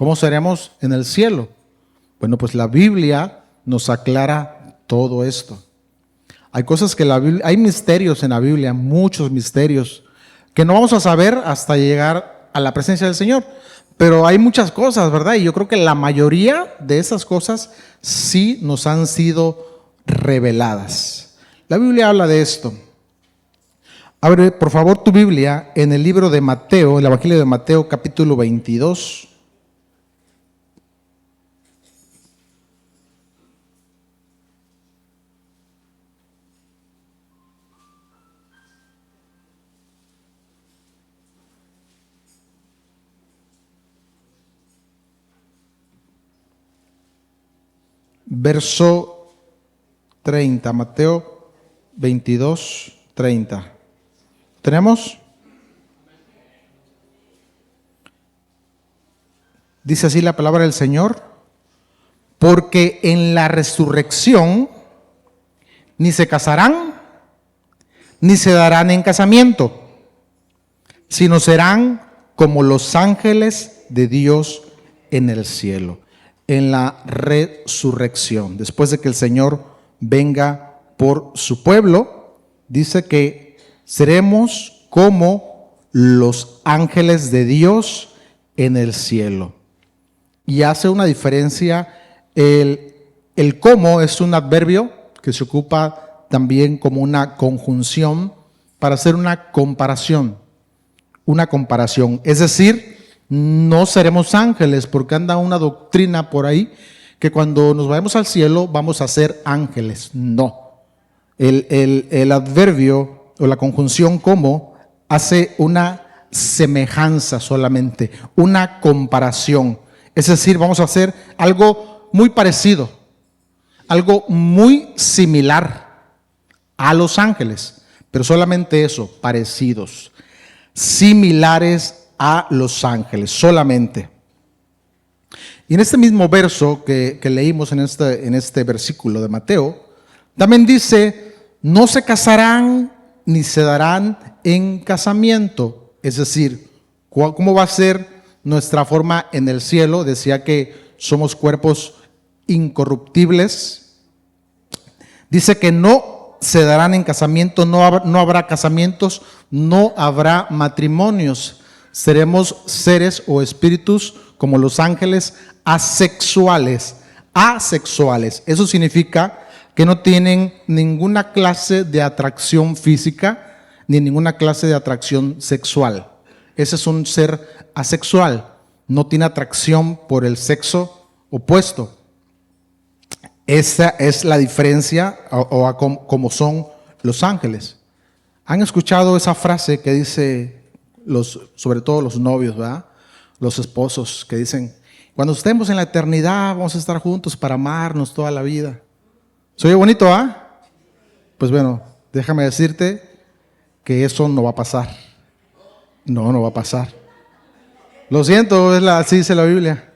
¿Cómo seremos en el cielo? Bueno, pues la Biblia nos aclara todo esto. Hay cosas que hay misterios en la Biblia, muchos misterios, que no vamos a saber hasta llegar a la presencia del Señor. Pero hay muchas cosas, ¿verdad? Y yo creo que la mayoría de esas cosas sí nos han sido reveladas. La Biblia habla de esto. Abre, por favor, tu Biblia en el libro de Mateo, el Evangelio de Mateo, capítulo 22. Verso 30, Mateo 22, 30. ¿Tenemos? Dice así la palabra del Señor: porque en la resurrección ni se casarán, ni se darán en casamiento, sino serán como los ángeles de Dios en el cielo. En la resurrección, después de que el Señor venga por su pueblo, dice que seremos como los ángeles de Dios en el cielo. Y hace una diferencia, el cómo es un adverbio que se ocupa también como una conjunción para hacer una comparación. Una comparación, es decir, no seremos ángeles, porque anda una doctrina por ahí que cuando nos vayamos al cielo vamos a ser ángeles. No. El adverbio o la conjunción como hace una semejanza solamente, una comparación. Es decir, vamos a hacer algo muy parecido, algo muy similar a los ángeles, pero solamente eso, parecidos, similares a los ángeles, solamente. Y en este mismo verso que leímos en este versículo de Mateo, también dice, no se casarán ni se darán en casamiento. Es decir, ¿cómo va a ser nuestra forma en el cielo? Decía que somos cuerpos incorruptibles. Dice que no se darán en casamiento, no habrá casamientos, no habrá matrimonios. Seremos seres o espíritus como los ángeles asexuales. Asexuales. Eso significa que no tienen ninguna clase de atracción física ni ninguna clase de atracción sexual. Ese es un ser asexual. No tiene atracción por el sexo opuesto. Esa es la diferencia o como son los ángeles. ¿Han escuchado esa frase que dice sobre todo los novios, ¿verdad? Los esposos que dicen, cuando estemos en la eternidad vamos a estar juntos para amarnos toda la vida? ¿Se oye bonito, ah? Pues bueno, déjame decirte que eso no va a pasar. No va a pasar. Lo siento, así dice la Biblia.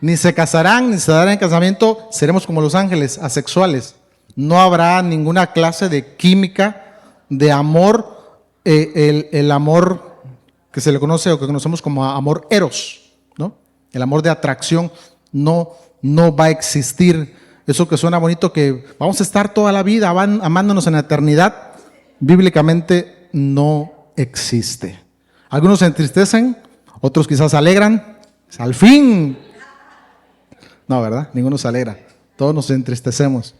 Ni se casarán, ni se darán en casamiento, seremos como los ángeles asexuales. No habrá ninguna clase de química, de amor, el amor que se le conoce o que conocemos como amor eros, ¿no? El amor de atracción no va a existir. Eso que suena bonito, que vamos a estar toda la vida amándonos en la eternidad, bíblicamente no existe. Algunos se entristecen, otros quizás se alegran. Al fin. No, ¿verdad? Ninguno se alegra. Todos nos entristecemos.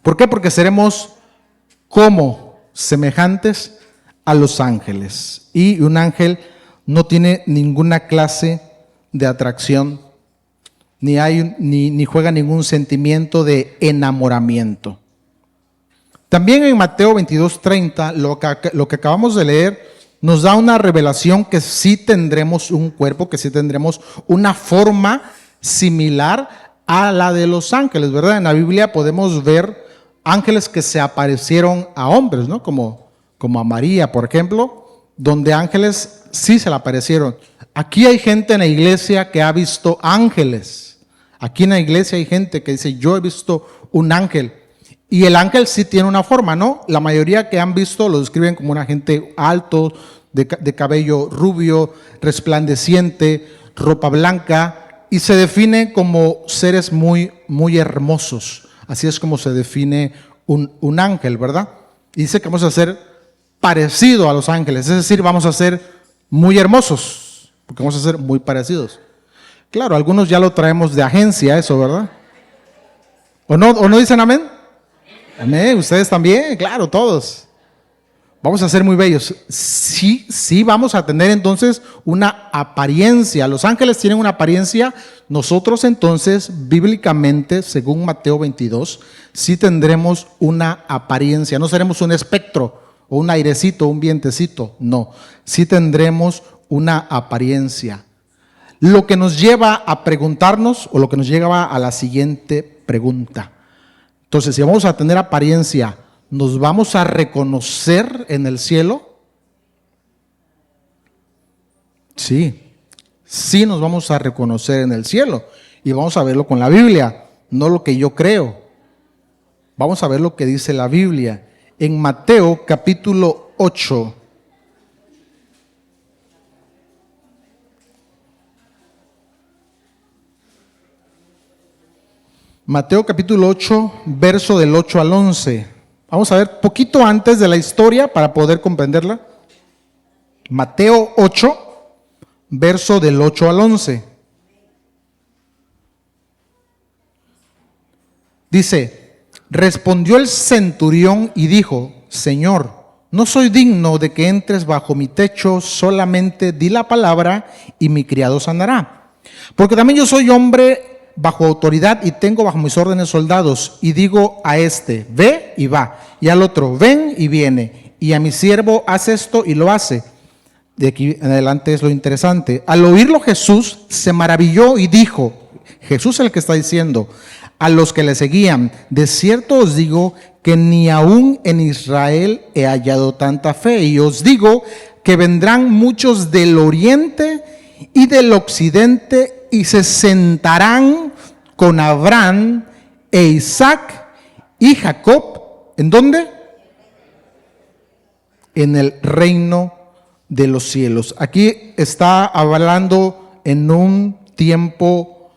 ¿Por qué? Porque seremos como semejantes a los ángeles. Y un ángel no tiene ninguna clase de atracción, ni juega ningún sentimiento de enamoramiento. También en Mateo 22:30, lo que acabamos de leer, nos da una revelación que sí tendremos un cuerpo, que sí tendremos una forma similar a la de los ángeles, ¿verdad? En la Biblia podemos ver ángeles que se aparecieron a hombres, ¿no? Como a María, por ejemplo, donde ángeles sí se le aparecieron. Aquí hay gente en la iglesia que ha visto ángeles. Aquí en la iglesia hay gente que dice, yo he visto un ángel. Y el ángel sí tiene una forma, ¿no? La mayoría que han visto lo describen como un agente alto, de cabello rubio, resplandeciente, ropa blanca y se define como seres muy, muy hermosos. Así es como se define un ángel, ¿verdad? Y dice que vamos a ser parecido a los ángeles, es decir, vamos a ser muy hermosos, porque vamos a ser muy parecidos. Claro, algunos ya lo traemos de agencia eso, ¿verdad? ¿O no dicen amén? Amén, ustedes también, claro, todos. Vamos a ser muy bellos. Sí, vamos a tener entonces una apariencia. Los ángeles tienen una apariencia. Nosotros entonces, bíblicamente, según Mateo 22, sí tendremos una apariencia. No seremos un espectro o un airecito, un vientecito. No, sí tendremos una apariencia. Lo que nos lleva a preguntarnos, o lo que nos lleva a la siguiente pregunta. Entonces, si vamos a tener apariencia, ¿nos vamos a reconocer en el cielo? Sí nos vamos a reconocer en el cielo. Y vamos a verlo con la Biblia, no lo que yo creo. Vamos a ver lo que dice la Biblia. En Mateo capítulo 8. Mateo capítulo 8, verso del 8 al 11. Vamos a ver poquito antes de la historia para poder comprenderla. Mateo 8, verso del 8 al 11. Dice, respondió el centurión y dijo, Señor, no soy digno de que entres bajo mi techo, solamente di la palabra y mi criado sanará. Porque también yo soy hombre bajo autoridad y tengo bajo mis órdenes soldados, y digo a este, ve y va, y al otro, ven y viene, y a mi siervo, haz esto y lo hace. De aquí en adelante es lo interesante. Al oírlo Jesús se maravilló y dijo, Jesús es el que está diciendo a los que le seguían, de cierto os digo que ni aún en Israel he hallado tanta fe, y os digo que vendrán muchos del oriente y del occidente y se sentarán con Abraham e Isaac y Jacob. ¿En dónde? En el reino de los cielos. Aquí está hablando en un tiempo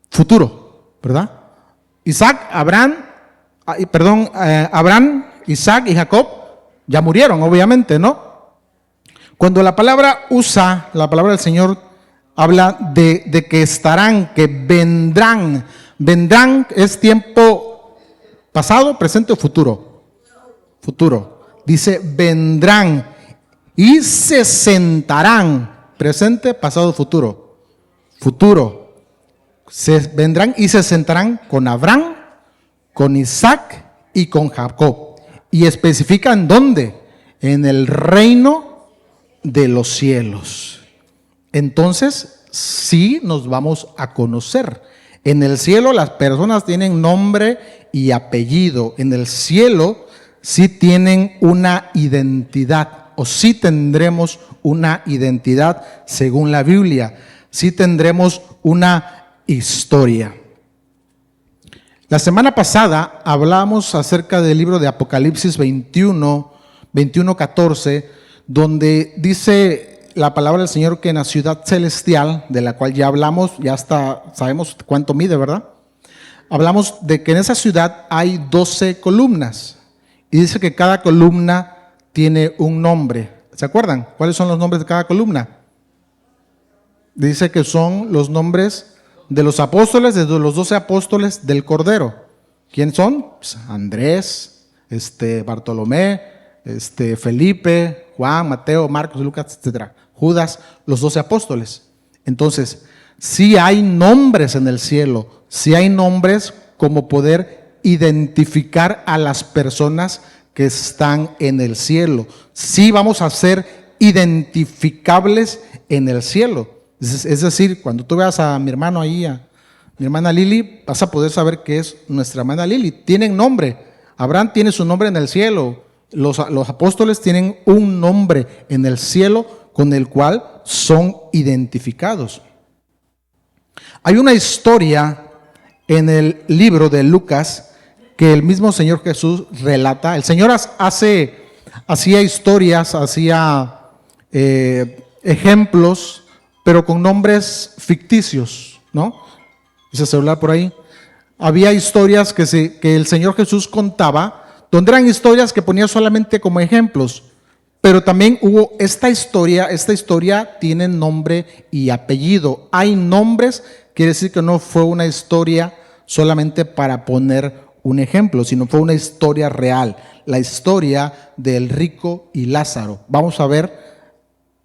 futuro, ¿verdad? Abraham, Isaac y Jacob ya murieron, obviamente, ¿no? Cuando la palabra del Señor habla de que estarán, que vendrán. Vendrán es tiempo pasado, presente o futuro. Futuro. Dice vendrán y se sentarán. Presente, pasado, futuro. Futuro. Vendrán y se sentarán con Abraham, con Isaac y con Jacob. Y especifican dónde. En el reino de los cielos. Entonces, sí nos vamos a conocer. En el cielo las personas tienen nombre y apellido. En el cielo sí tienen una identidad, o sí tendremos una identidad según la Biblia. Sí tendremos una historia. La semana pasada hablamos acerca del libro de Apocalipsis 21:14, donde dice la palabra del Señor que en la ciudad celestial, de la cual ya hablamos, ya hasta sabemos cuánto mide, ¿verdad? Hablamos de que en esa ciudad hay 12 columnas y dice que cada columna tiene un nombre. ¿Se acuerdan? ¿Cuáles son los nombres de cada columna? Dice que son los nombres de los apóstoles, de los 12 apóstoles del Cordero. ¿Quién son? Pues Andrés, Bartolomé, Felipe, Juan, Mateo, Marcos, Lucas, etcétera. Judas, los 12 apóstoles. Entonces, sí hay nombres en el cielo, sí hay nombres como poder identificar a las personas que están en el cielo. Sí vamos a ser identificables en el cielo. Es decir, cuando tú veas a mi hermano ahí, a mi hermana Lili, vas a poder saber que es nuestra hermana Lili. Tienen nombre. Abraham tiene su nombre en el cielo. Los apóstoles tienen un nombre en el cielo con el cual son identificados. Hay una historia en el libro de Lucas que el mismo Señor Jesús relata. El Señor hacía historias, hacía ejemplos pero con nombres ficticios, ¿no? Ese celular por ahí. Había historias que el Señor Jesús contaba, donde eran historias que ponía solamente como ejemplos, pero también hubo esta historia tiene nombre y apellido. Hay nombres, quiere decir que no fue una historia solamente para poner un ejemplo, sino fue una historia real, la historia del rico y Lázaro. Vamos a ver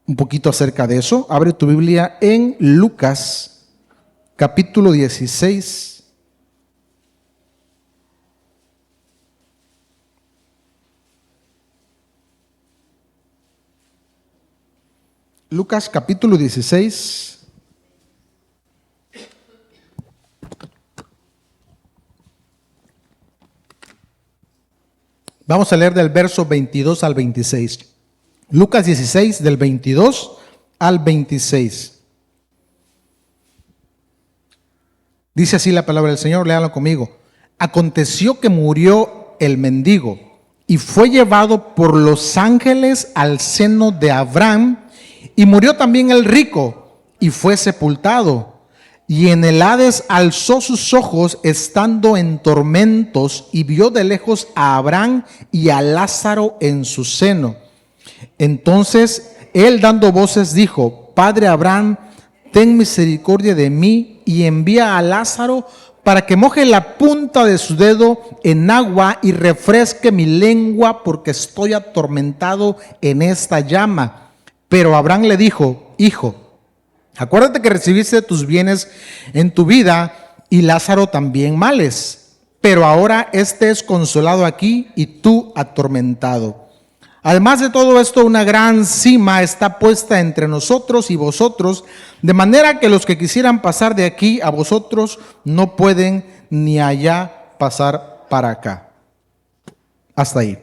un poquito acerca de eso. Abre tu Biblia en Lucas, capítulo 16. Lucas capítulo 16. Vamos a leer del verso 22 al 26. Lucas 16, del 22 al 26. Dice así la palabra del Señor, léalo conmigo. Aconteció que murió el mendigo y fue llevado por los ángeles al seno de Abraham. Y murió también el rico y fue sepultado. Y en el Hades alzó sus ojos estando en tormentos y vio de lejos a Abraham y a Lázaro en su seno. Entonces él dando voces dijo: Padre Abraham, ten misericordia de mí y envía a Lázaro para que moje la punta de su dedo en agua y refresque mi lengua, porque estoy atormentado en esta llama. Pero Abraham le dijo: Hijo, acuérdate que recibiste tus bienes en tu vida y Lázaro también males, pero ahora este es consolado aquí y tú atormentado. Además de todo esto, una gran sima está puesta entre nosotros y vosotros, de manera que los que quisieran pasar de aquí a vosotros no pueden, ni allá pasar para acá. Hasta ahí.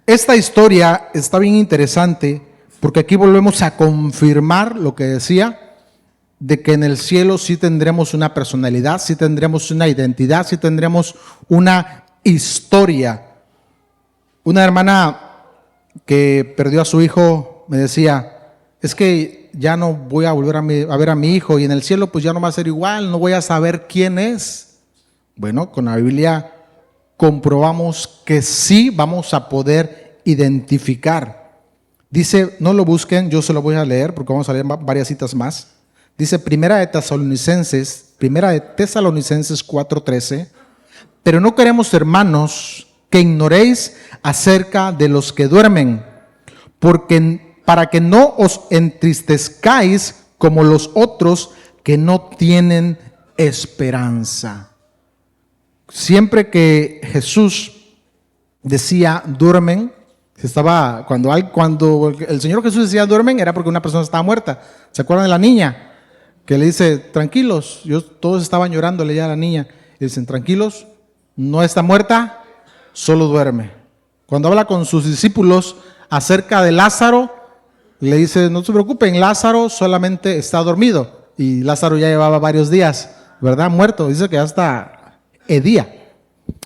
Esta historia está bien interesante porque aquí volvemos a confirmar lo que decía, de que en el cielo sí tendremos una personalidad, sí tendremos una identidad, sí tendremos una historia. Una hermana que perdió a su hijo me decía: es que ya no voy a volver a ver a mi hijo, y en el cielo pues ya no va a ser igual, no voy a saber quién es. Bueno, con la Biblia comprobamos que sí vamos a poder identificar. Dice, no lo busquen, yo se lo voy a leer porque vamos a leer varias citas más. Dice Primera de Tesalonicenses 4:13: pero no queremos, hermanos, que ignoréis acerca de los que duermen, porque para que no os entristezcáis como los otros que no tienen esperanza. Siempre que Jesús decía duermen, cuando el Señor Jesús decía duermen, era porque una persona estaba muerta. ¿Se acuerdan de la niña? Que le dice, tranquilos, todos estaban llorándole ya a la niña. Y dicen, tranquilos, no está muerta, solo duerme. Cuando habla con sus discípulos acerca de Lázaro, le dice, no se preocupen, Lázaro solamente está dormido. Y Lázaro ya llevaba varios días, ¿verdad? Muerto. Dice que hasta día.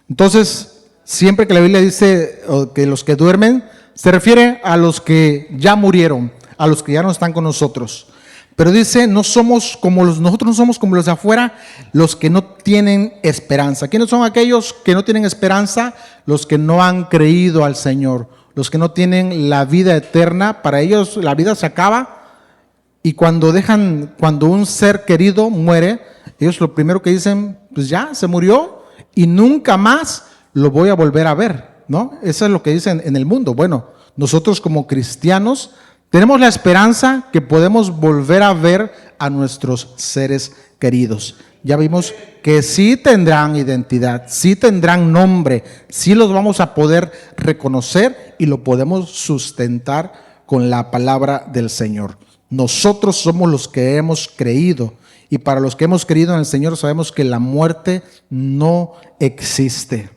Entonces, siempre que la Biblia dice que los que duermen, se refiere a los que ya murieron, a los que ya no están con nosotros. Pero dice, nosotros no somos como los de afuera, los que no tienen esperanza. ¿Quiénes son aquellos que no tienen esperanza? Los que no han creído al Señor, los que no tienen la vida eterna. Para ellos la vida se acaba, y cuando un ser querido muere, ellos lo primero que dicen, pues ya, se murió y nunca más lo voy a volver a ver, ¿no? Eso es lo que dicen en el mundo. Bueno, nosotros como cristianos tenemos la esperanza que podemos volver a ver a nuestros seres queridos. Ya vimos que sí tendrán identidad, sí tendrán nombre, sí los vamos a poder reconocer y lo podemos sustentar con la palabra del Señor. Nosotros somos los que hemos creído, y para los que hemos creído en el Señor sabemos que la muerte no existe.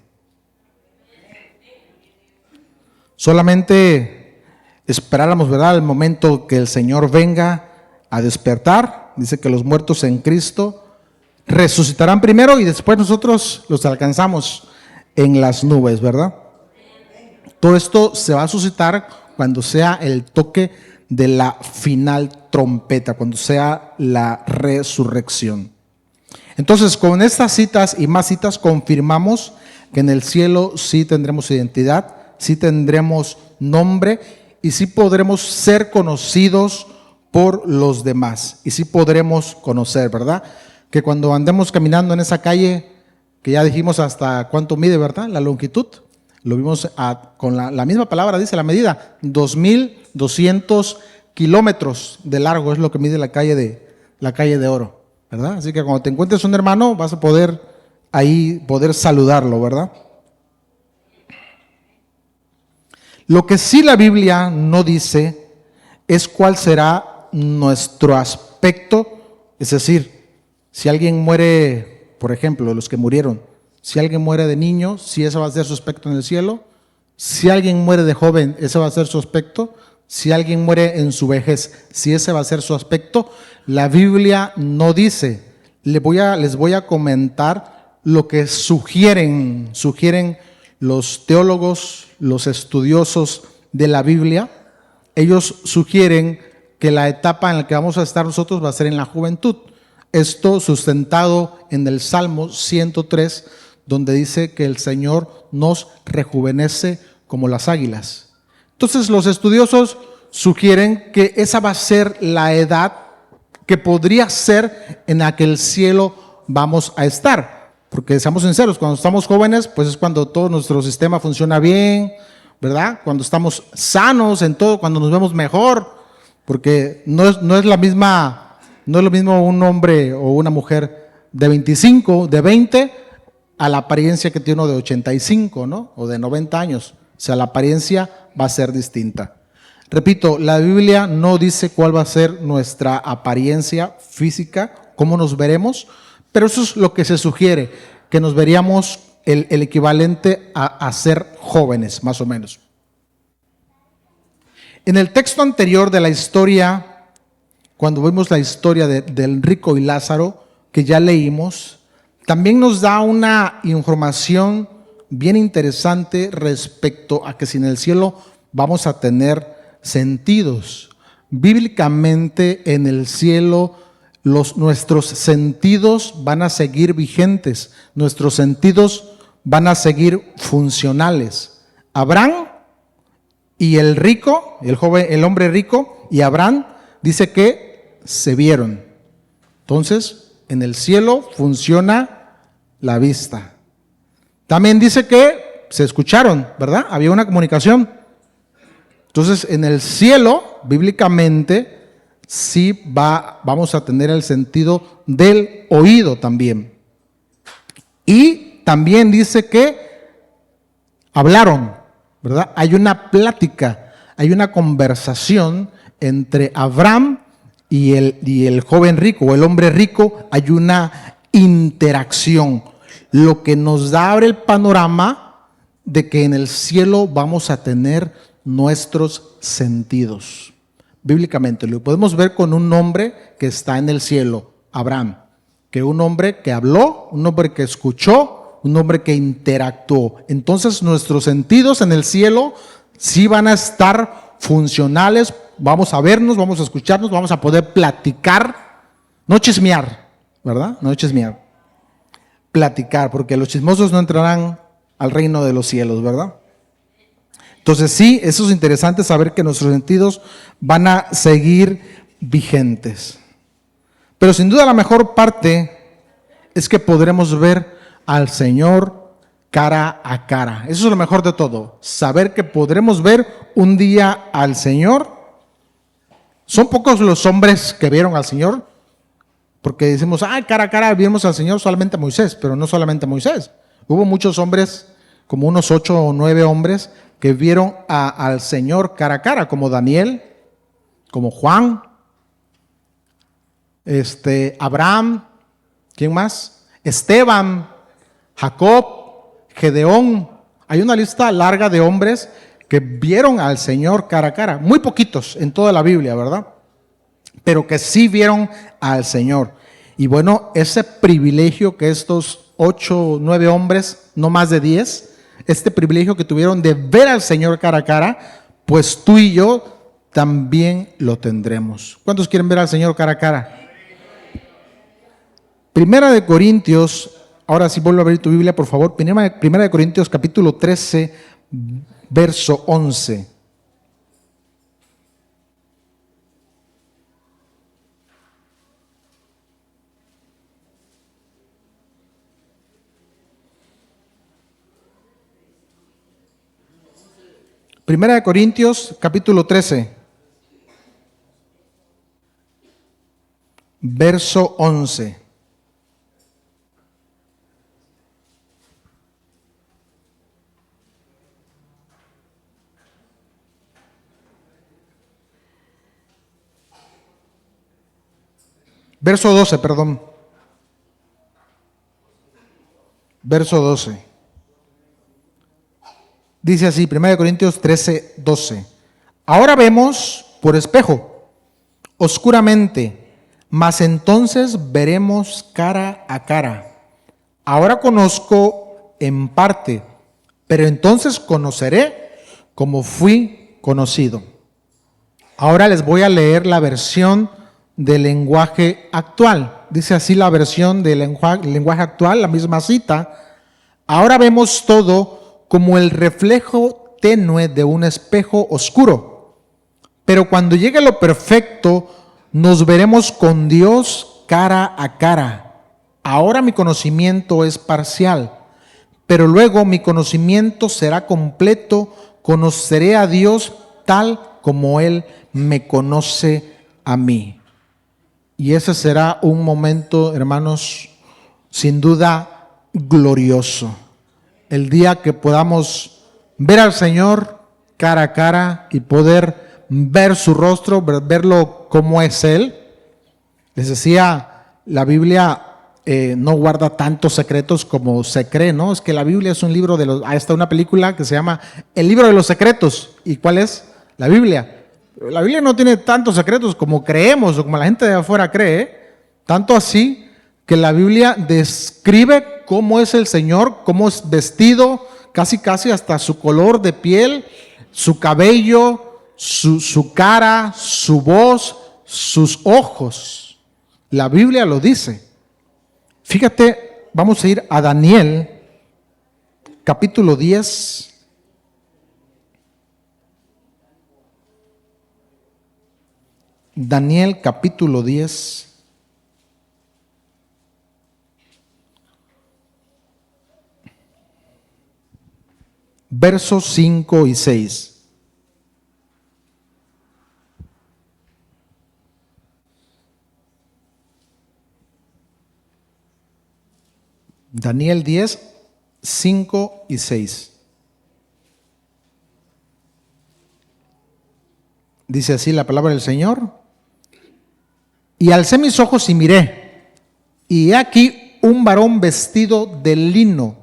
Solamente esperáramos, ¿verdad?, el momento que el Señor venga a despertar. Dice que los muertos en Cristo resucitarán primero y después nosotros los alcanzamos en las nubes, ¿verdad? Todo esto se va a suscitar cuando sea el toque de la final trompeta, cuando sea la resurrección. Entonces, con estas citas y más citas confirmamos que en el cielo sí tendremos identidad, sí tendremos nombre y sí podremos ser conocidos por los demás. Y sí podremos conocer, ¿verdad? Que cuando andemos caminando en esa calle, que ya dijimos hasta cuánto mide, ¿verdad? La longitud. Lo vimos con la misma palabra, dice la medida, 2,200 kilómetros de largo es lo que mide la calle de Oro, ¿verdad? Así que cuando te encuentres un hermano, vas a poder saludarlo, ¿verdad? Lo que sí la Biblia no dice es cuál será nuestro aspecto, es decir, si alguien muere, por ejemplo, los que murieron, si alguien muere de niño, si ese va a ser su aspecto en el cielo, si alguien muere de joven, ese va a ser su aspecto, si alguien muere en su vejez, si ese va a ser su aspecto, la Biblia no dice. Les voy a comentar lo que sugieren los teólogos, los estudiosos de la Biblia. Ellos sugieren que la etapa en la que vamos a estar nosotros va a ser en la juventud. Esto sustentado en el Salmo 103, donde dice que el Señor nos rejuvenece como las águilas. Entonces los estudiosos sugieren que esa va a ser la edad que podría ser en la que el cielo vamos a estar. Porque seamos sinceros, cuando estamos jóvenes, pues es cuando todo nuestro sistema funciona bien, ¿verdad? Cuando estamos sanos en todo, cuando nos vemos mejor, porque no es lo mismo un hombre o una mujer de 25, de 20, a la apariencia que tiene uno de 85, ¿no? O de 90 años. O sea, la apariencia va a ser distinta. Repito, la Biblia no dice cuál va a ser nuestra apariencia física, cómo nos veremos, pero eso es lo que se sugiere, que nos veríamos el equivalente a ser jóvenes, más o menos. En el texto anterior de la historia, cuando vimos la historia del rico y Lázaro, que ya leímos, también nos da una información bien interesante respecto a que si en el cielo vamos a tener sentidos. Bíblicamente en el cielo nuestros sentidos van a seguir vigentes, nuestros sentidos van a seguir funcionales. Abraham y el rico, el hombre rico y Abraham dice que se vieron. Entonces, en el cielo funciona la vista. También dice que se escucharon, ¿verdad? Había una comunicación. Entonces, en el cielo, bíblicamente, sí vamos a tener el sentido del oído también. Y también dice que hablaron, ¿verdad? Hay una plática, hay una conversación entre Abraham y el joven rico o el hombre rico, hay una interacción, lo que nos abre el panorama de que en el cielo vamos a tener nuestros sentidos. Bíblicamente lo podemos ver con un hombre que está en el cielo, Abraham, que un hombre que habló, un hombre que escuchó, un hombre que interactuó. Entonces nuestros sentidos en el cielo sí van a estar funcionales, vamos a vernos, vamos a escucharnos, vamos a poder platicar, no chismear, ¿verdad? No chismear, platicar, porque los chismosos no entrarán al reino de los cielos, ¿verdad? Entonces sí, eso es interesante saber que nuestros sentidos van a seguir vigentes. Pero sin duda la mejor parte es que podremos ver al Señor cara a cara. Eso es lo mejor de todo, saber que podremos ver un día al Señor. Son pocos los hombres que vieron al Señor, porque decimos, cara a cara vimos al Señor solamente a Moisés, pero no solamente a Moisés. Hubo muchos hombres, como unos 8 o 9 hombres, que vieron al Señor cara a cara, como Daniel, como Juan, Abraham, ¿quién más? Esteban, Jacob, Gedeón. Hay una lista larga de hombres que vieron al Señor cara a cara, muy poquitos en toda la Biblia, ¿verdad? Pero que sí vieron al Señor. Y bueno, ese privilegio que estos 8 o 9 hombres, no más de 10, este privilegio que tuvieron de ver al Señor cara a cara, pues tú y yo también lo tendremos. ¿Cuántos quieren ver al Señor cara a cara? Primera de Corintios, ahora sí vuelvo a abrir tu Biblia, por favor. Primera de Corintios, capítulo 13, verso 11. Primera de Corintios, capítulo 13, verso 11. Verso 12, perdón. Verso 12. Dice así, 1 Corintios 13, 12. Ahora vemos por espejo, oscuramente, mas entonces veremos cara a cara. Ahora conozco en parte, pero entonces conoceré como fui conocido. Ahora les voy a leer la versión del lenguaje actual. Dice así la versión del lenguaje actual, la misma cita. Ahora vemos todo como el reflejo tenue de un espejo oscuro. Pero cuando llegue lo perfecto, nos veremos con Dios cara a cara. Ahora mi conocimiento es parcial, pero luego mi conocimiento será completo. Conoceré a Dios tal como Él me conoce a mí. Y ese será un momento, hermanos, sin duda glorioso. El día que podamos ver al Señor cara a cara y poder ver su rostro, verlo como es Él. Les decía, la Biblia no guarda tantos secretos como se cree, ¿no? Es que la Biblia es un libro de los... Ahí está una película que se llama El libro de los secretos. ¿Y cuál es? La Biblia. La Biblia no tiene tantos secretos como creemos o como la gente de afuera cree. Tanto así que la Biblia describe cómo es el Señor, cómo es vestido, casi hasta su color de piel, su cabello, su cara, su voz, sus ojos. La Biblia lo dice. Fíjate, vamos a ir a Daniel, capítulo 10. Daniel, capítulo 10. Versos 5 y 6. Daniel 10, 5 y 6. Dice así la palabra del Señor. Y alcé mis ojos y miré, y he aquí un varón vestido de lino,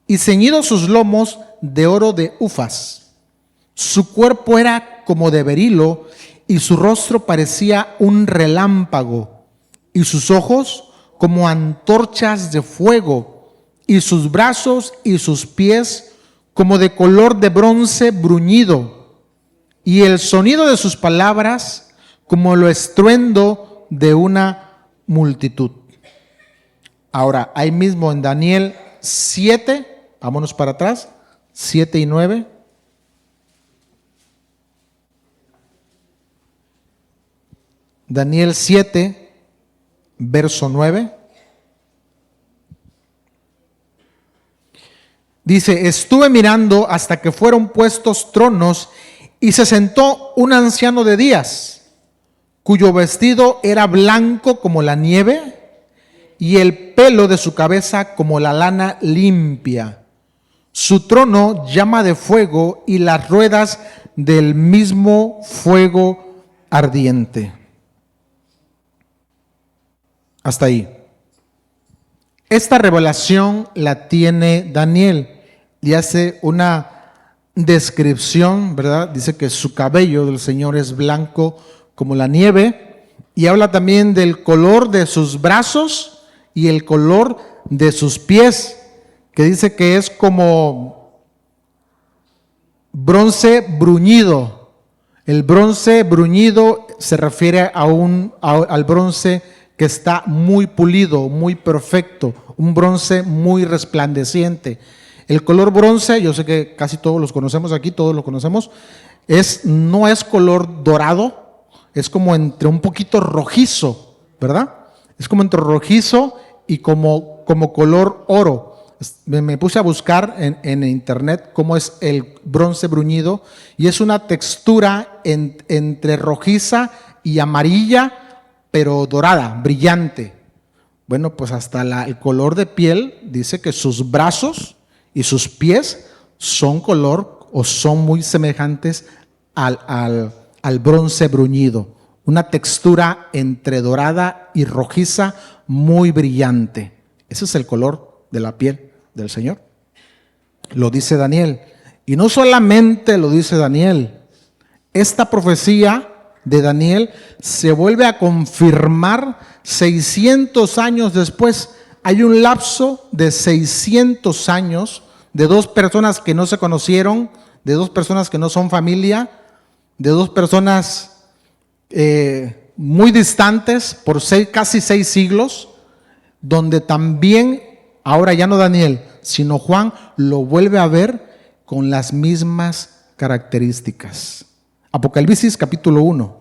y ceñidos sus lomos de oro de Ufaz. Su cuerpo era como de berilo, y su rostro parecía un relámpago, y sus ojos como antorchas de fuego, y sus brazos y sus pies como de color de bronce bruñido, y el sonido de sus palabras como el estruendo de una multitud. Ahora, ahí mismo en Daniel 7, vámonos para atrás, 7 y 9. Daniel 7, verso 9. Dice, estuve mirando hasta que fueron puestos tronos y se sentó un anciano de días, cuyo vestido era blanco como la nieve y el pelo de su cabeza como la lana limpia. Su trono llama de fuego y las ruedas del mismo fuego ardiente. Hasta ahí. Esta revelación la tiene Daniel y hace una descripción, ¿verdad? Dice que su cabello del Señor es blanco como la nieve y habla también del color de sus brazos y el color de sus pies, que dice que es como bronce bruñido. El bronce bruñido se refiere al bronce que está muy pulido, muy perfecto, un bronce muy resplandeciente. El color bronce, yo sé que casi todos los conocemos aquí, todos lo conocemos, no es color dorado, es como entre un poquito rojizo, ¿verdad? Es como entre rojizo y como color oro. Me puse a buscar en internet cómo es el bronce bruñido y es una textura entre rojiza y amarilla, pero dorada, brillante. Bueno, pues hasta el color de piel dice que sus brazos y sus pies son color o son muy semejantes al bronce bruñido. Una textura entre dorada y rojiza muy brillante. Ese es el color de la piel del Señor. Lo dice Daniel. Y no solamente lo dice Daniel. Esta profecía de Daniel se vuelve a confirmar 600 años después. Hay un lapso de 600 años de dos personas que no se conocieron, de dos personas que no son familia, de dos personas muy distantes por casi 6 siglos, donde también, ahora ya no Daniel, sino Juan lo vuelve a ver con las mismas características. Apocalipsis capítulo 1.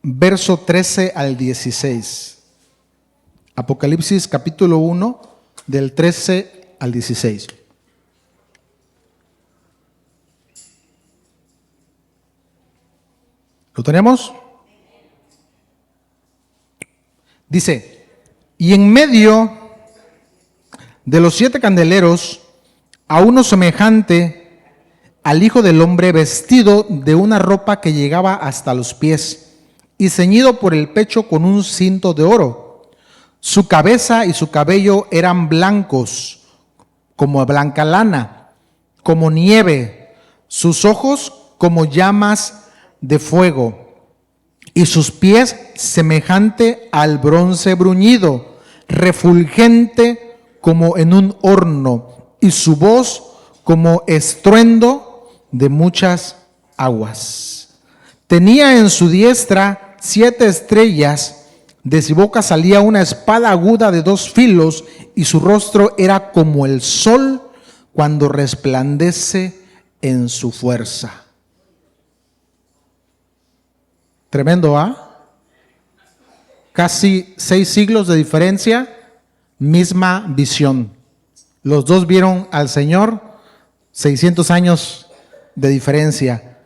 Verso 13 al 16. Apocalipsis capítulo 1, del 13 al 16. ¿Lo tenemos? Dice, y en medio de los 7 candeleros, a uno semejante al Hijo del Hombre, vestido de una ropa que llegaba hasta los pies, y ceñido por el pecho con un cinto de oro. Su cabeza y su cabello eran blancos, como blanca lana, como nieve, sus ojos como llamas de fuego, y sus pies semejante al bronce bruñido, refulgente como en un horno, y su voz como estruendo de muchas aguas. Tenía en su diestra 7 estrellas, de su boca salía una espada aguda de 2 filos, y su rostro era como el sol cuando resplandece en su fuerza. Tremendo, ¿ah? Casi 6 siglos de diferencia, misma visión. Los dos vieron al Señor, 600 años de diferencia.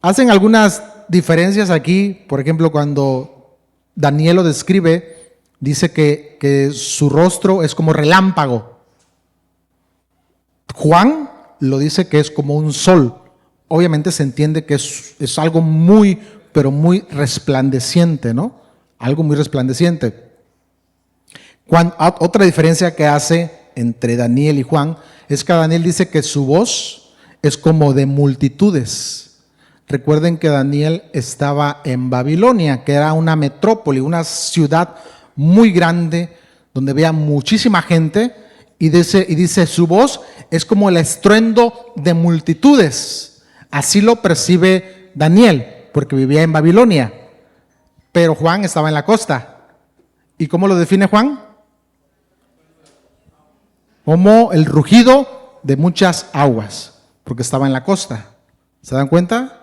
Hacen algunas diferencias aquí, por ejemplo, cuando Daniel lo describe, dice que su rostro es como relámpago. Juan lo dice que es como un sol. Obviamente se entiende que es algo muy, pero muy resplandeciente, ¿no? Algo muy resplandeciente. Otra diferencia que hace entre Daniel y Juan es que Daniel dice que su voz es como de multitudes. Recuerden que Daniel estaba en Babilonia, que era una metrópoli, una ciudad muy grande, donde había muchísima gente, y dice su voz es como el estruendo de multitudes. Así lo percibe Daniel, porque vivía en Babilonia, pero Juan estaba en la costa. ¿Y cómo lo define Juan? Como el rugido de muchas aguas, porque estaba en la costa. ¿Se dan cuenta?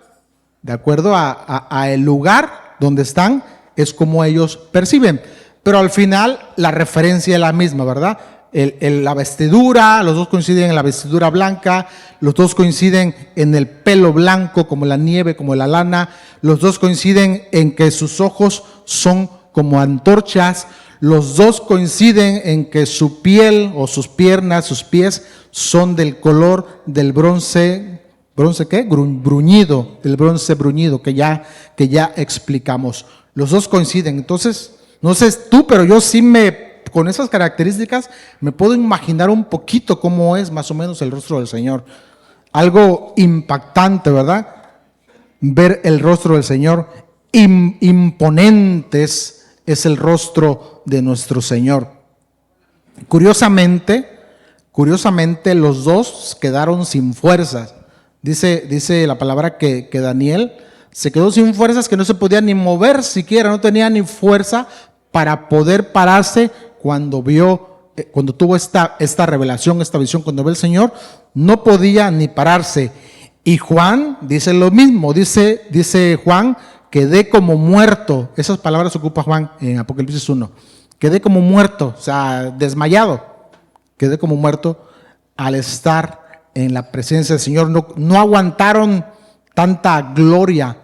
De acuerdo a el lugar donde están, es como ellos perciben. Pero al final la referencia es la misma, ¿verdad? La vestidura, los dos coinciden en la vestidura blanca, los dos coinciden en el pelo blanco como la nieve, como la lana, los dos coinciden en que sus ojos son como antorchas, los dos coinciden en que su piel o sus piernas, sus pies son del color del bronce. ¿Bronce qué? Bruñido, el bronce bruñido que ya explicamos. Los dos coinciden. Entonces, no sé tú, pero yo sí con esas características me puedo imaginar un poquito cómo es más o menos el rostro del Señor. Algo impactante, ¿verdad? ver el rostro del Señor. Imponentes es el rostro de nuestro Señor. Curiosamente, los dos quedaron sin fuerzas. Dice la palabra que Daniel se quedó sin fuerzas, que no se podía ni mover siquiera, no tenía ni fuerza para poder pararse cuando tuvo esta revelación, esta visión, cuando ve el Señor, no podía ni pararse. Y Juan dice lo mismo, dice Juan, quedé como muerto. Esas palabras ocupa Juan en Apocalipsis 1. Quedé como muerto, o sea, desmayado. Quedé como muerto al estar en la presencia del Señor. No aguantaron tanta gloria,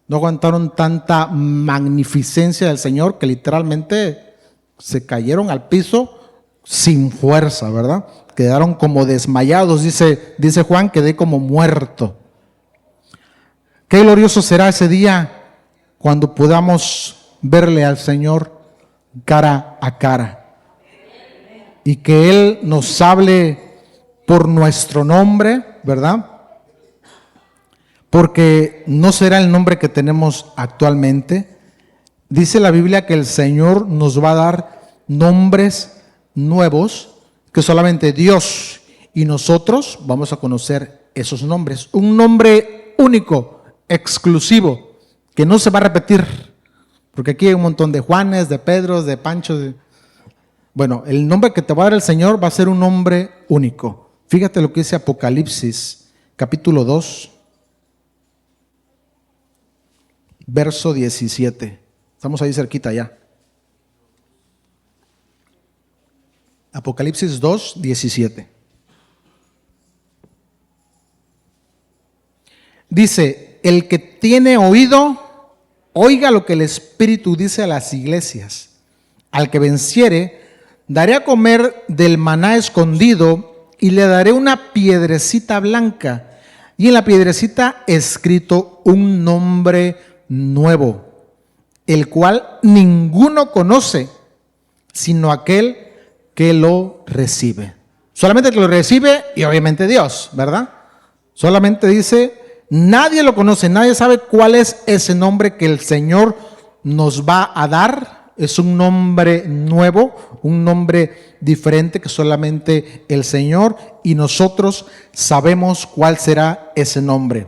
no aguantaron tanta magnificencia del Señor, que literalmente se cayeron al piso sin fuerza, ¿verdad? Quedaron como desmayados, dice Juan, quedé como muerto. Qué glorioso será ese día cuando podamos verle al Señor cara a cara y que Él nos hable por nuestro nombre, ¿verdad? Porque no será el nombre que tenemos actualmente. Dice la Biblia que el Señor nos va a dar nombres nuevos que solamente Dios y nosotros vamos a conocer esos nombres. Un nombre único, exclusivo, que no se va a repetir. Porque aquí hay un montón de Juanes, de Pedros, de Panchos. Bueno, el nombre que te va a dar el Señor va a ser un nombre único. Fíjate lo que dice Apocalipsis, capítulo 2, verso 17. Estamos ahí cerquita ya. Apocalipsis 2, 17. Dice, el que tiene oído, oiga lo que el Espíritu dice a las iglesias. Al que venciere, daré a comer del maná escondido y le daré una piedrecita blanca y en la piedrecita escrito un nombre nuevo, el cual ninguno conoce, sino aquel que lo recibe. Solamente el que lo recibe y obviamente Dios, ¿verdad? Solamente dice, nadie lo conoce, nadie sabe cuál es ese nombre que el Señor nos va a dar. Es un nombre nuevo, un nombre diferente que solamente el Señor y nosotros sabemos cuál será ese nombre.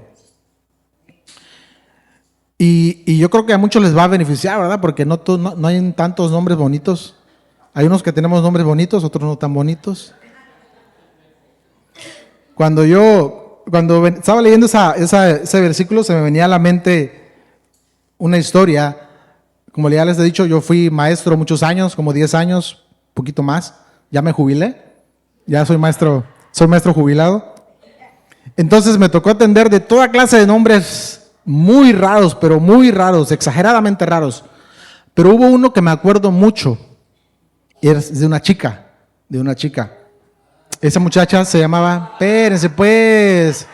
Y yo creo que a muchos les va a beneficiar, ¿verdad? Porque no hay tantos nombres bonitos. Hay unos que tenemos nombres bonitos, otros no tan bonitos. Cuando estaba leyendo ese versículo, se me venía a la mente una historia. Como ya les he dicho, yo fui maestro muchos años, como 10 años, poquito más. Ya me jubilé, ya soy maestro jubilado. Entonces me tocó atender de toda clase de nombres muy raros, pero muy raros, exageradamente raros. Pero hubo uno que me acuerdo mucho, y es de una chica. Esa muchacha se llamaba, espérense pues,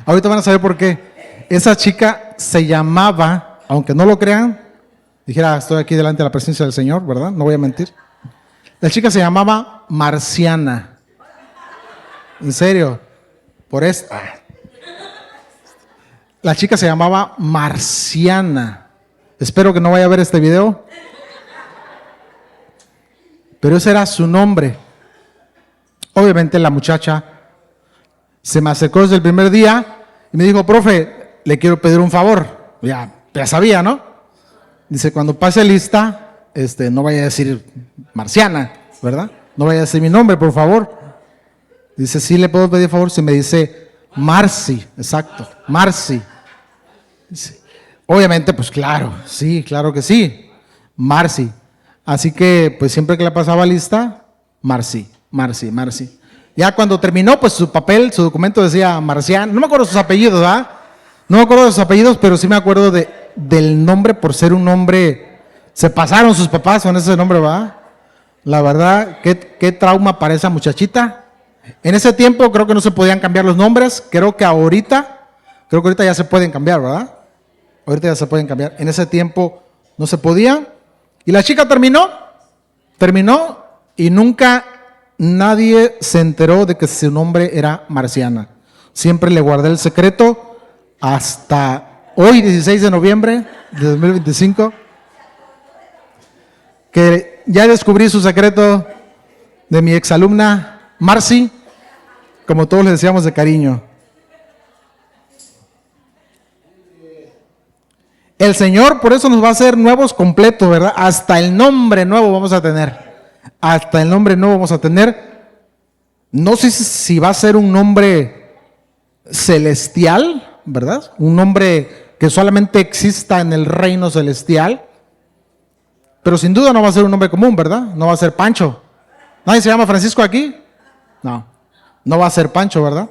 ahorita van a saber por qué. Esa chica se llamaba, aunque no lo crean, dijera, estoy aquí delante de la presencia del Señor, ¿verdad? No voy a mentir. La chica se llamaba Marciana. En serio, por esto. La chica se llamaba Marciana. Espero que no vaya a ver este video. Pero ese era su nombre. Obviamente la muchacha se me acercó desde el primer día y me dijo, profe, le quiero pedir un favor. Ya sabía, ¿no? Dice, cuando pase lista, no vaya a decir Marciana, ¿verdad? No vaya a decir mi nombre, por favor. Dice, sí, le puedo pedir favor. Si me dice Marci, exacto, Marci. Dice, obviamente, pues claro, sí, claro que sí, Marci. Así que, pues siempre que le pasaba lista, Marci. Ya cuando terminó, pues su documento decía Marciana. No me acuerdo sus apellidos, ¿verdad? No me acuerdo de sus apellidos, pero sí me acuerdo del nombre por ser un nombre. Se pasaron sus papás con ese nombre, ¿verdad? La verdad, qué trauma para esa muchachita. En ese tiempo creo que no se podían cambiar los nombres. Creo que ahorita ya se pueden cambiar, ¿verdad? Ahorita ya se pueden cambiar. En ese tiempo no se podía. Y la chica terminó y nunca nadie se enteró de que su nombre era Marciana. Siempre le guardé el secreto hasta Hoy, 16 de noviembre de 2025, que ya descubrí su secreto de mi exalumna Marcy, como todos le decíamos de cariño. El Señor por eso nos va a hacer nuevos completos, ¿verdad? Hasta el nombre nuevo vamos a tener. Hasta el nombre nuevo vamos a tener. No sé si va a ser un nombre celestial, ¿verdad? Un nombre que solamente exista en el reino celestial. Pero sin duda no va a ser un nombre común, ¿verdad? No va a ser Pancho. ¿Nadie se llama Francisco aquí? No. No va a ser Pancho, ¿verdad?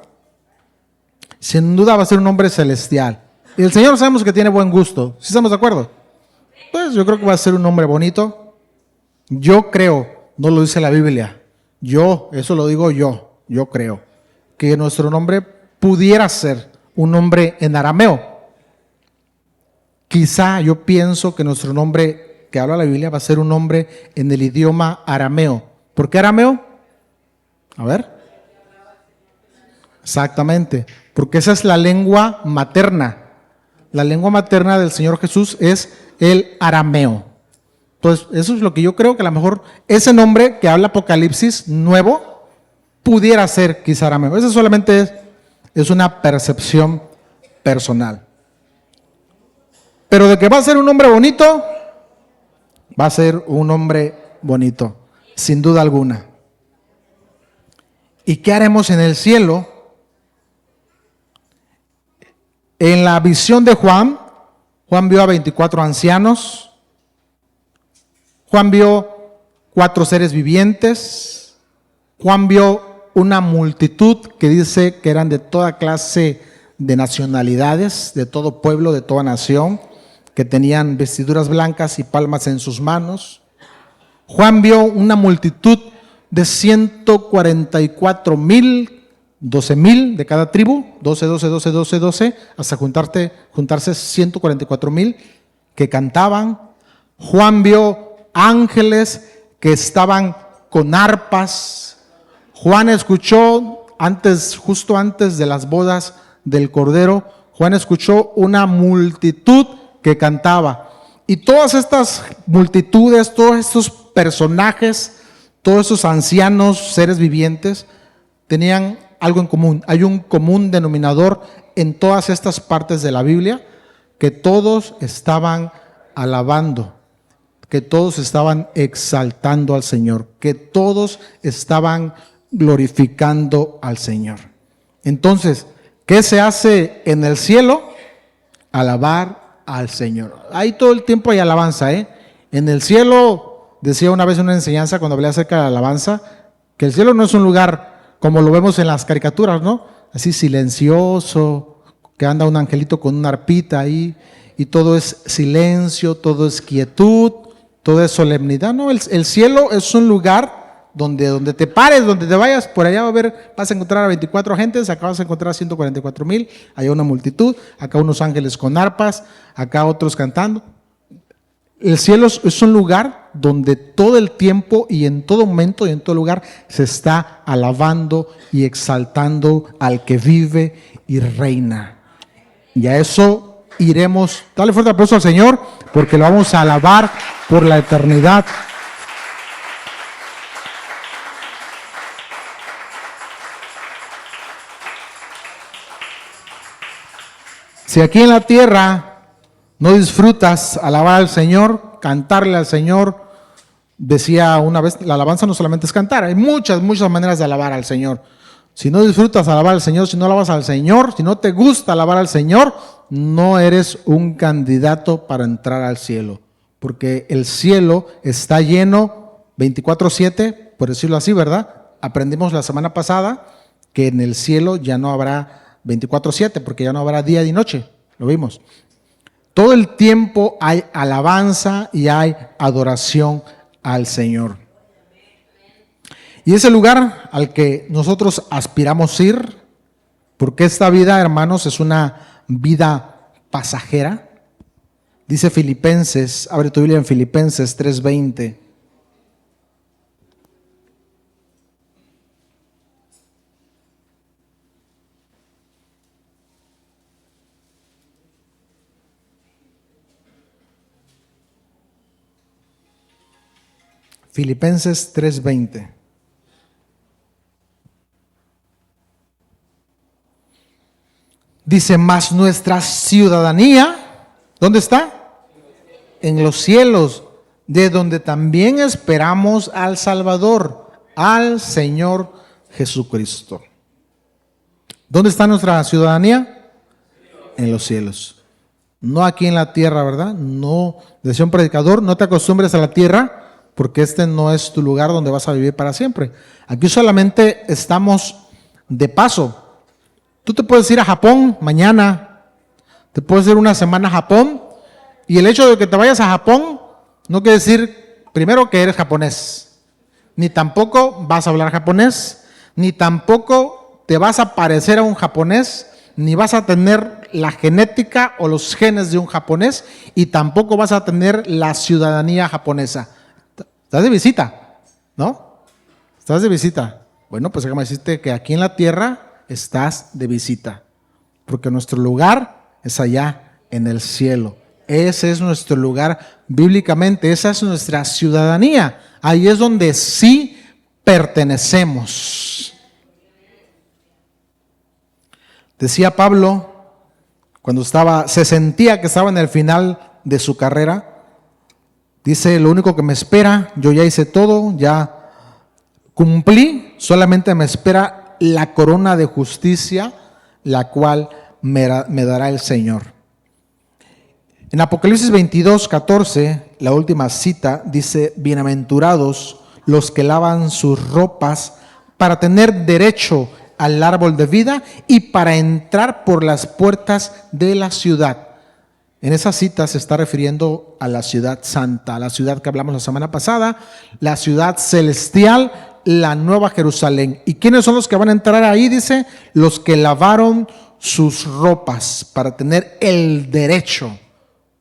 Sin duda va a ser un nombre celestial. Y el Señor sabemos que tiene buen gusto. ¿Sí estamos de acuerdo? Pues yo creo que va a ser un nombre bonito. Yo creo, no lo dice la Biblia. Eso lo digo yo creo, que nuestro nombre pudiera ser un nombre en arameo. Quizá yo pienso que nuestro nombre que habla la Biblia va a ser un nombre en el idioma arameo. ¿Por qué arameo? A ver. Exactamente, porque esa es la lengua materna. La lengua materna del Señor Jesús es el arameo. Entonces, eso es lo que yo creo que a lo mejor ese nombre que habla Apocalipsis nuevo pudiera ser quizá arameo. Eso solamente es una percepción personal. Pero de que va a ser un nombre bonito, va a ser un nombre bonito, sin duda alguna. ¿Y qué haremos en el cielo? En la visión de Juan vio a 24 ancianos, Juan vio 4 seres vivientes, Juan vio una multitud que dice que eran de toda clase de nacionalidades, de todo pueblo, de toda nación, que tenían vestiduras blancas y palmas en sus manos. Juan vio una multitud de 144,000, 12,000 de cada tribu, 12, hasta juntarse 144,000 que cantaban. Juan vio ángeles que estaban con arpas. Juan escuchó justo antes de las bodas del Cordero, Juan escuchó una multitud que cantaba. Y todas estas multitudes, todos estos personajes, todos esos ancianos, seres vivientes, tenían algo en común. Hay un común denominador en todas estas partes de la Biblia, que todos estaban alabando, que todos estaban exaltando al Señor, que todos estaban glorificando al Señor. Entonces, ¿qué se hace en el cielo? Alabar al Señor. Ahí todo el tiempo hay alabanza, ¿eh? En el cielo, decía una vez en una enseñanza cuando hablé acerca de la alabanza, que el cielo no es un lugar como lo vemos en las caricaturas, ¿no? Así silencioso, que anda un angelito con una arpita ahí, y todo es silencio, todo es quietud, todo es solemnidad. No, el cielo es un lugar donde te pares, donde te vayas, por allá vas a encontrar a 24 gentes, acá vas a encontrar a 144,000, allá una multitud, acá unos ángeles con arpas, acá otros cantando. El cielo es un lugar donde todo el tiempo y en todo momento y en todo lugar se está alabando y exaltando al que vive y reina. Y a eso iremos. Dale fuerte aplauso al Señor, porque lo vamos a alabar por la eternidad. Si aquí en la tierra no disfrutas alabar al Señor, cantarle al Señor, decía una vez, la alabanza no solamente es cantar, hay muchas maneras de alabar al Señor. Si no disfrutas alabar al Señor, si no alabas al Señor, si no te gusta alabar al Señor, no eres un candidato para entrar al cielo, porque el cielo está lleno 24/7, por decirlo así, ¿verdad? Aprendimos la semana pasada que en el cielo ya no habrá 24/7, porque ya no habrá día y noche, lo vimos. Todo el tiempo hay alabanza y hay adoración al Señor. Y ese lugar al que nosotros aspiramos ir, porque esta vida, hermanos, es una vida pasajera. Dice Filipenses, abre tu Biblia en Filipenses 3:20. Filipenses 3:20. Dice, mas nuestra ciudadanía, ¿dónde está? En los cielos, de donde también esperamos al Salvador, al Señor Jesucristo. ¿Dónde está nuestra ciudadanía? En los cielos. No aquí en la tierra, ¿verdad? No, decía un predicador, no te acostumbres a la tierra, porque este no es tu lugar donde vas a vivir para siempre. Aquí solamente estamos de paso. Tú te puedes ir a Japón mañana, te puedes ir una semana a Japón, y el hecho de que te vayas a Japón no quiere decir, primero, que eres japonés, ni tampoco vas a hablar japonés, ni tampoco te vas a parecer a un japonés, ni vas a tener la genética o los genes de un japonés, y tampoco vas a tener la ciudadanía japonesa. Estás de visita, ¿no? Estás de visita. Bueno, pues déjame decirte que aquí en la tierra estás de visita, porque nuestro lugar es allá en el cielo. Ese es nuestro lugar bíblicamente, esa es nuestra ciudadanía. Ahí es donde sí pertenecemos. Decía Pablo, cuando se sentía que estaba en el final de su carrera, dice, lo único que me espera, yo ya hice todo, ya cumplí, solamente me espera la corona de justicia, la cual me dará el Señor. En Apocalipsis 22:14, la última cita, dice, bienaventurados los que lavan sus ropas para tener derecho al árbol de vida y para entrar por las puertas de la ciudad. En esa cita se está refiriendo a la ciudad santa, a la ciudad que hablamos la semana pasada, la ciudad celestial, la Nueva Jerusalén. ¿Y quiénes son los que van a entrar ahí? Dice, los que lavaron sus ropas para tener el derecho,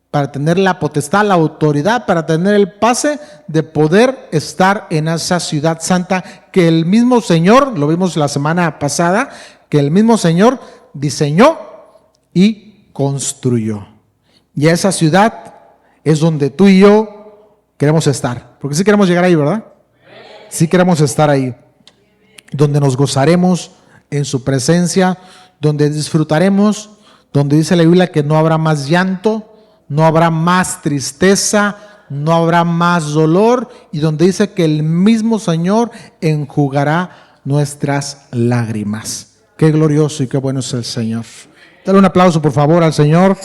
para tener la potestad, la autoridad, para tener el pase de poder estar en esa ciudad santa que el mismo Señor, lo vimos la semana pasada, que el mismo Señor diseñó y construyó. Y a esa ciudad es donde tú y yo queremos estar, porque sí queremos llegar ahí, ¿verdad? Sí queremos estar ahí, donde nos gozaremos en su presencia, donde disfrutaremos, donde dice la Biblia que no habrá más llanto, no habrá más tristeza, no habrá más dolor, y donde dice que el mismo Señor enjugará nuestras lágrimas. Qué glorioso y qué bueno es el Señor. Dale un aplauso, por favor, al Señor.